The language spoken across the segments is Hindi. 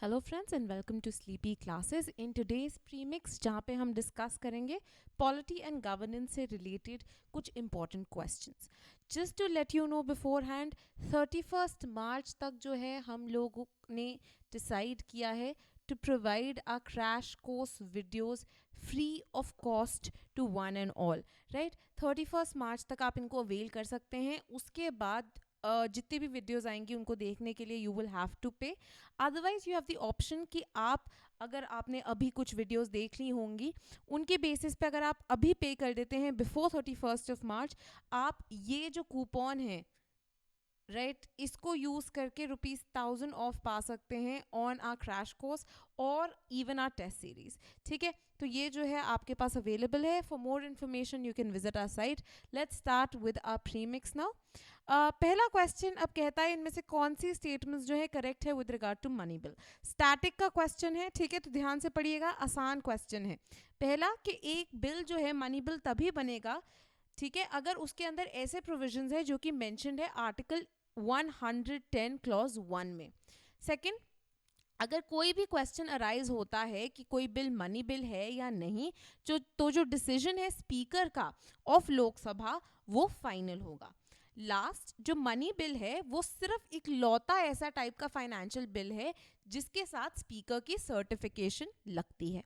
Hello friends and welcome to Sleepy Classes. In today's premix जहाँ पे हम डिस्कस करेंगे पॉलिटी एंड गवर्नेंस से रिलेटेड कुछ important questions. Just to let you know beforehand 31 March तक जो है हम लोगों ने डिसाइड किया है to provide our crash course videos free of cost to one and all, right? 31 March तक आप इनको अवेल कर सकते हैं। उसके बाद जितने भी वीडियोस आएंगी उनको देखने के लिए यू विल हैव टू पे। Otherwise you have the option कि आप अगर आपने अभी कुछ वीडियोस देख ली होंगी उनके बेसिस पे अगर आप अभी पे कर देते हैं बिफोर 31 मार्च, आप ये जो कूपन है राइट इसको यूज करके ₹1000 ऑफ पा सकते हैं ऑन आर क्रैश कोर्स और इवन आर टेस्ट सीरीज। ठीक है, तो ये जो है आपके पास अवेलेबल है। For more information you can visit our site. Let's start with our premix now. पहला क्वेश्चन अब कहता है इनमें से कौन सी स्टेटमेंट्स जो है करेक्ट है with regard to money bill. Static का क्वेश्चन है, ठीक है, तो ध्यान से पढ़िएगा, आसान क्वेश्चन है। पहला कि एक बिल जो है मनी बिल तभी बनेगा, ठीक है, अगर उसके अंदर ऐसे प्रोविजंस है जो कि मेंशन्ड है आर्टिकल 110 क्लॉज 1 में। सेकंड, अगर कोई भी क्वेश्चन अराइज होता है कि कोई बिल मनी बिल है या नहीं, जो डिसीजन है स्पीकर का ऑफ लोकसभा वो फाइनल होगा। लास्ट, जो मनी बिल है वो सिर्फ एक लौता ऐसा टाइप का फाइनेंशियल बिल है जिसके साथ स्पीकर की सर्टिफिकेशन लगती है।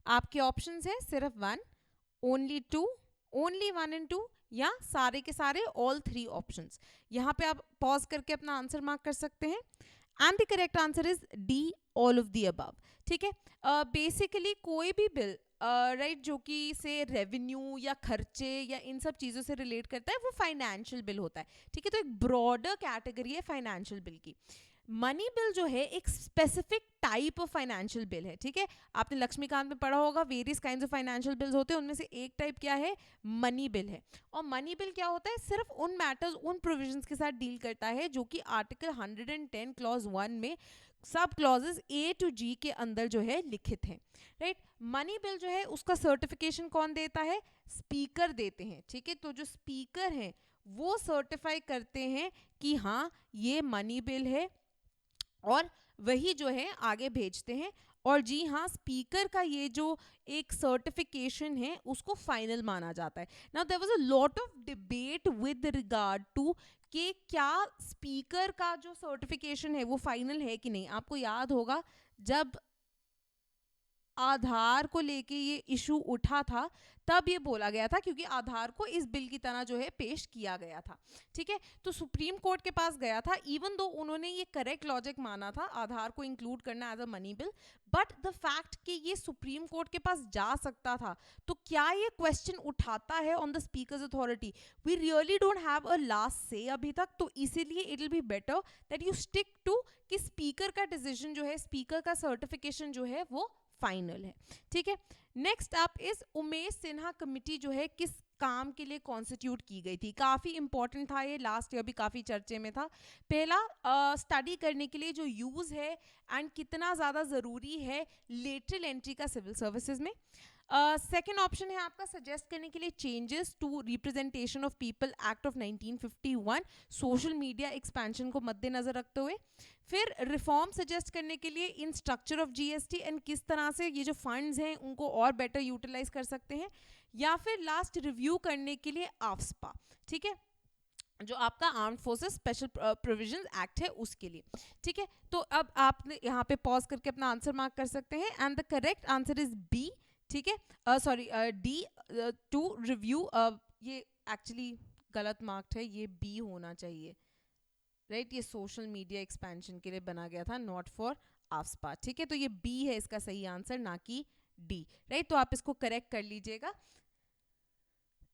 आपके ऑप्शंस है सिर्फ 1, ओनली 2, ओनली 1 एंड 2 या सारे के सारे ऑल 3 ऑप्शंस। यहाँ पे आप पॉज करके अपना आंसर मार्क कर सकते हैं। And the correct answer is D, all of the above. ठीक है, बेसिकली कोई भी बिल राइट जो कि से रेवेन्यू या खर्चे या इन सब चीज़ों से रिलेट करता है वो फाइनेंशियल बिल होता है। ठीक है, तो एक ब्रॉडर कैटेगरी है फाइनेंशियल बिल की। मनी बिल जो है एक specific type of financial bill है। ठीक है, आपने लक्ष्मीकांत में पढ़ा होगा various kinds of financial bills होते हैं, उनमें से एक टाइप क्या है, मनी बिल है। और मनी बिल क्या होता है, सिर्फ उन मैटर्स उन प्रोविजंस के साथ डील करता है जो कि आर्टिकल 110 क्लॉज 1 में सब क्लॉजेस ए टू जी के अंदर जो है लिखित हैं। राइट, मनी बिल जो है उसका सर्टिफिकेशन कौन देता है, स्पीकर देते हैं। ठीक है, तो जो स्पीकर हैं वो सर्टिफाई करते हैं कि हाँ ये मनी बिल है और वही जो है आगे भेजते हैं। और जी हाँ, स्पीकर का ये जो एक सर्टिफिकेशन है उसको फाइनल माना जाता है। Now there was a lot of debate with regard to कि क्या स्पीकर का जो सर्टिफिकेशन है वो फाइनल है कि नहीं। आपको याद होगा जब आधार को लेके ये इशू उठा था तब ये बोला गया था, क्योंकि आधार को इस बिल की तरह जो है पेश किया गया था। ठीक है, तो सुप्रीम कोर्ट के पास गया था, इवन दो उन्होंने ये करेक्ट लॉजिक माना था आधार को इंक्लूड करना as a money bill, but the fact कि ये सुप्रीम कोर्ट के पास जा सकता था, तो क्या ये क्वेश्चन उठाता है on the speaker's authority. We really don't have a last से अभी तक, तो इसीलिए it will be better that you stick to कि स्पीकर का डिसीजन जो है, स्पीकर का सर्टिफिकेशन जो है वो फाइनल है। ठीक है, next up is Umesh Sinha committee जो है किस काम के लिए कॉन्स्टिट्यूट की गई थी। काफी इंपॉर्टेंट था ये, लास्ट ईयर भी काफी चर्चे में था। पहला, स्टडी करने के लिए जो यूज है एंड कितना ज्यादा जरूरी है लेटरल एंट्री का सिविल सर्विसेज में। सेकेंड ऑप्शन है आपका सजेस्ट करने के लिए changes to representation of people act of 1951, social media expansion को मद्देनजर रखते हुए। फिर रिफॉर्म सजेस्ट करने के लिए इन स्ट्रक्चर ऑफ जीएसटी एंड किस तरह से ये जो फंड्स हैं उनको और बेटर यूटिलाइज कर सकते हैं। या फिर लास्ट, रिव्यू करने के लिए आफ्सपा, ठीक है, जो आपका armed forces special provisions act है उसके लिए। ठीक है, तो अब आप यहाँ पे पॉज करके अपना आंसर मार्क कर सकते हैं and the correct answer is B. ठीक है, सॉरी डी, टू रिव्यू, ये एक्चुअली गलत मार्क्ड है, ये बी होना चाहिए। राइट, ये सोशल मीडिया एक्सपेंशन के लिए बना गया था, नॉट फॉर आफ्सपा। ठीक है, तो ये बी है इसका सही आंसर, ना कि डी। राइट, तो आप इसको करेक्ट कर लीजिएगा।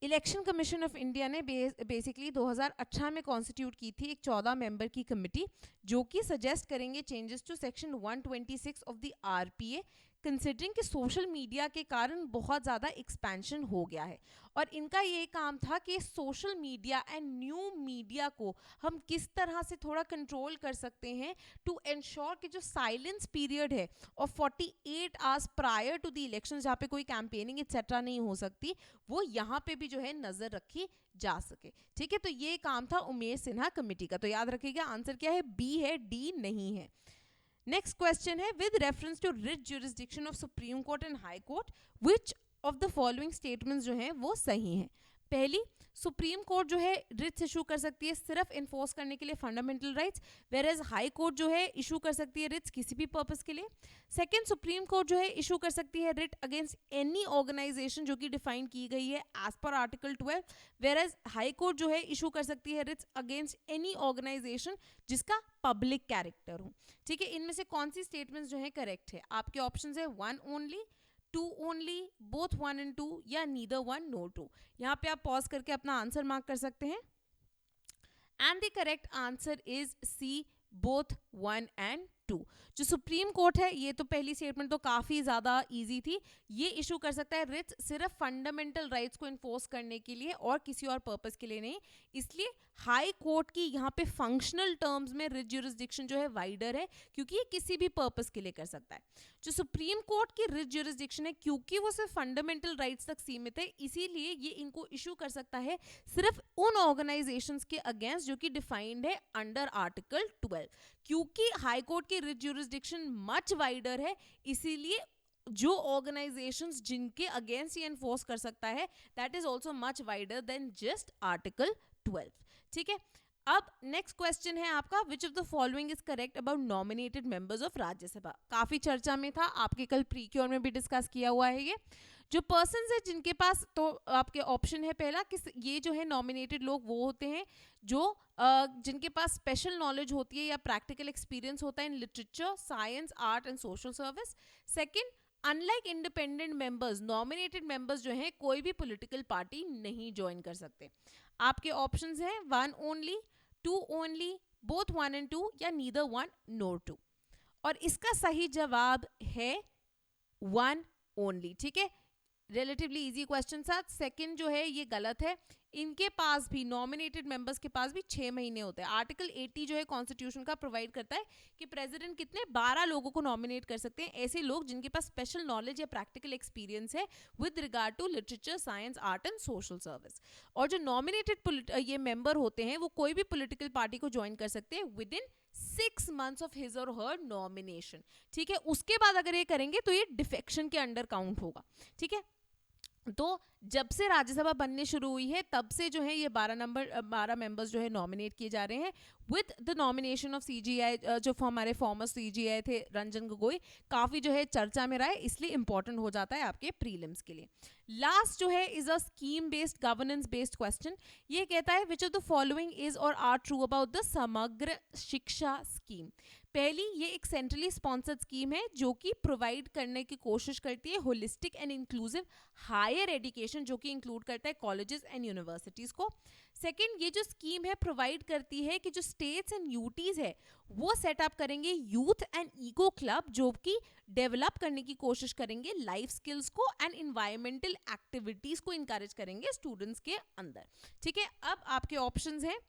इलेक्शन कमीशन ऑफ इंडिया ने बेसिकली 2018 में कॉन्स्टिट्यूट की थी एक 14 मेंबर की कमिटी जो कि सजेस्ट करेंगे changes to section 126 of the RPA, considering कि सोशल मीडिया के कारण बहुत ज़्यादा एक्सपेंशन हो गया है। और इनका ये काम था कि social media and new media को हम किस तरह से थोड़ा कंट्रोल कर सकते हैं टू एंश्योर कि जो साइलेंस पीरियड है और 48 hours prior to the election जहाँ पे कोई कैंपेनिंग एक्सेट्रा नहीं हो सकती, वो यहाँ पे भी जो है नज़र रखी जा सके। ठीक है, तो ये काम था उमेश सिन्हा कमेटी का। तो याद रखिएगा आंसर क्या है, बी है, डी नहीं है। नेक्स्ट क्वेश्चन है, with reference to writ jurisdiction of supreme court and high court which of the following statements जो हैं वो सही हैं। पहली, सुप्रीम कोर्ट जो है रिट्स इशू कर सकती है सिर्फ इन्फोर्स करने के लिए fundamental rights, whereas high court जो है इशू कर सकती है रिट्स किसी भी पर्पस के लिए। सेकंड, सुप्रीम कोर्ट जो है इशू कर सकती है रिट अगेंस्ट एनी ऑर्गेनाइजेशन जो कि डिफाइन की गई है as per article 12, whereas high court जो है इशू कर सकती है रिट्स अगेंस्ट एनी ऑर्गेनाइजेशन जिसका पब्लिक कैरेक्टर हो। ठीक है, इनमें से कौन सी स्टेटमेंट्स जो है करेक्ट है? आपके ऑप्शंस है 1 ओनली, 2 ओनली, बोथ 1 and 2 या नीदर 1 nor 2। यहाँ पे आप पॉज करके अपना आंसर मार्क कर सकते हैं। And the correct answer is C, both 1 and 2। जो सुप्रीम कोर्ट है, ये तो पहली स्टेटमेंट तो काफी ज्यादा इजी थी, ये इशू कर सकता है रिट्स सिर्फ फंडामेंटल राइट्स को इन्फोर्स करने के लिए और किसी और पर्पस के लिए नहीं। इसलिए हाई कोर्ट की यहाँ पे फंक्शनल टर्म्स में रिट ज्यूरिसडिक्शन जो है वाइडर है, क्योंकि ये किसी भी पर्पस के लिए कर सकता है। जो सुप्रीम कोर्ट की रिट ज्यूरिसडिक्शन है, क्योंकि वो सिर्फ फंडामेंटल राइट्स तक सीमित है, इसीलिए ये इनको इशू कर सकता है सिर्फ उन ऑर्गेनाइजेशंस के अगेंस्ट जो कि डिफाइंड है अंडर आर्टिकल 12। क्योंकि हाई कोर्ट की रिट ज्यूरिसडिक्शन मच वाइडर है, इसीलिए जो ऑर्गेनाइजेशंस जिनके अगेंस्ट ये एनफोर्स कर सकता है that is also much wider than just article 12। ठीक है, अब नेक्स्ट क्वेश्चन है आपका, विच of the following is correct about nominated members of Rajya Sabha. काफी चर्चा में था, आपके कल प्री क्योर में भी डिस्कस किया हुआ है। ये जो पर्सन्स है जिनके पास, तो आपके ऑप्शन है पहला कि ये जो है नॉमिनेटेड लोग वो होते हैं जो जिनके पास स्पेशल नॉलेज होती है या प्रैक्टिकल एक्सपीरियंस होता है in literature, science, art and social service. Second, unlike independent members, nominated members जो हैं कोई भी पॉलिटिकल पार्टी नहीं ज्वाइन कर सकते। आपके ऑप्शंस हैं 1 ओनली, 2 ओनली, बोथ 1 and 2 या नीदर 1 nor 2। और इसका सही जवाब है 1 ओनली। ठीक है, रिलेटिवली इजी क्वेश्चन था। सेकंड जो है ये गलत है, इनके पास भी, नॉमिनेटेड मेंबर्स के पास भी 6 महीने होते हैं। आर्टिकल 80 जो है कॉन्स्टिट्यूशन का प्रोवाइड करता है कि प्रेसिडेंट कितने 12 लोगों को नॉमिनेट कर सकते हैं, ऐसे लोग जिनके पास स्पेशल नॉलेज या प्रैक्टिकल एक्सपीरियंस है with regard to literature, science, art and social service. और जो नॉमिनेटेड ये मेंबर होते हैं वो कोई भी पॉलिटिकल पार्टी को ज्वाइन कर सकते हैं with in 6 months of his और हर नॉमिनेशन। ठीक है, उसके बाद अगर ये करेंगे तो ये डिफेक्शन के अंडर काउंट होगा। ठीक है, तो जब से राज्यसभा बनने शुरू हुई है तब से जो है ये 12 मेंबर्स जो है नॉमिनेट किए जा रहे हैं with the nomination of CGI. जो हमारे फॉर्मर सीजीआई थे रंजन गोगोई, काफी जो है चर्चा में रहा है, इसलिए इंपॉर्टेंट हो जाता है आपके प्रीलिम्स के लिए। लास्ट जो है is a scheme based, governance based question. ये कहता है विच ऑफ द फॉलोइंग इज और आर ट्रू अबाउट द समग्र शिक्षा स्कीम। पहली, ये एक सेंट्रली स्पॉन्सर्ड स्कीम है जो कि प्रोवाइड करने की कोशिश करती है holistic and inclusive higher education, जो कि इंक्लूड करता है कॉलेजेस एंड यूनिवर्सिटीज को। सेकंड, ये जो स्कीम है प्रोवाइड करती है कि जो स्टेट्स एंड यूटीज है वो सेटअप करेंगे यूथ एंड इको क्लब, जो कि डेवलप करने की कोशिश करेंगे लाइफ स्किल्स को एंड इन्वायरमेंटल एक्टिविटीज को इंकरेज करेंगे स्टूडेंट्स के अंदर। ठीक है, अब आपके ऑप्शंस हैं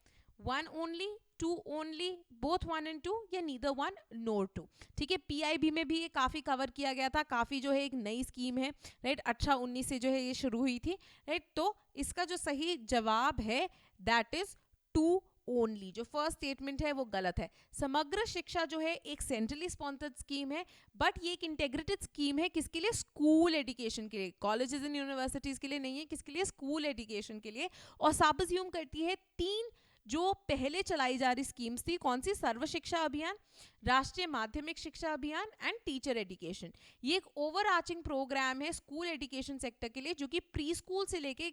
1 ओनली, 2 ओनली, बोथ 1 and 2 या नीदर 1 nor 2। ठीक है, पीआईबी में भी ये काफी कवर किया गया था, काफी जो है एक नई स्कीम है, राइट, 18-19 से जो है ये शुरू हुई थी, राइट। तो इसका जो सही जवाब है दैट इज 2 ओनली। जो फर्स्ट स्टेटमेंट है वो गलत है। समग्र शिक्षा जो है एक सेंट्रली स्पॉन्सर्ड स्कीम है, बट ये एक इंटेग्रेटेड स्कीम है, किसके लिए? स्कूल एजुकेशन के लिए, कॉलेजेस एंड यूनिवर्सिटीज के लिए नहीं है, किसके लिए? स्कूल एजुकेशन के लिए। और साब्ज्यूम करती है 3 जो पहले चलाई जा रही स्कीम्स थी, कौन सी? सर्व शिक्षा अभियान, राष्ट्रीय माध्यमिक शिक्षा अभियान एंड टीचर एजुकेशन। ये एक ओवर आर्चिंग प्रोग्राम है स्कूल एजुकेशन सेक्टर के लिए, जो कि प्री स्कूल से लेके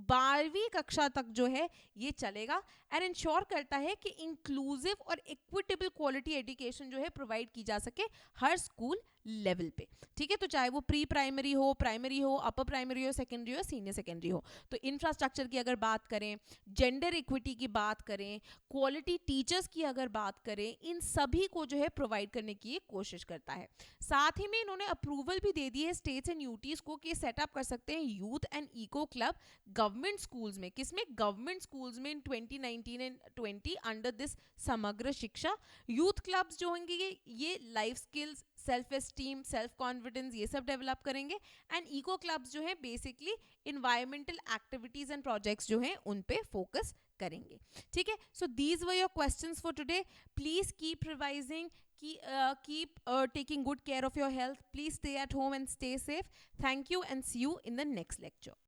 12वीं कक्षा तक जो है ये चलेगा एंड इंश्योर करता है कि इंक्लूसिव और इक्विटेबल क्वालिटी एजुकेशन जो है प्रोवाइड की जा सके हर स्कूल लेवल पे। ठीक है, तो चाहे वो प्री प्राइमरी हो, प्राइमरी हो, अपर प्राइमरी हो, सेकेंडरी हो, सीनियर सेकेंडरी हो। तो इंफ्रास्ट्रक्चर की अगर बात करें, जेंडर इक्विटी की बात करें, क्वालिटी टीचर्स की अगर बात करें, इन सभी को जो है प्रोवाइड करने की कोशिश करता है। साथ ही में इन्होंने अप्रूवल भी दे दी है स्टेट्स एंड यूटीज को कि सेटअप कर सकते हैं youth and eco club government schools में। किसमें? गवर्नमेंट स्कूल्स में इन 2019 एंड 20 अंडर दिस समग्र शिक्षा। यूथ क्लब्स जो होंगे ये life skills, self esteem, self confidence ये सब डेवलप करेंगे। एंड इको क्लब्स जो है basically environmental activities and projects जो हैं उन पे फोकस करेंगे। ठीक है, so these were your questions for today. Please keep revising, Keep taking good care of your health. Please stay at home and stay safe. Thank you and see you in the next lecture.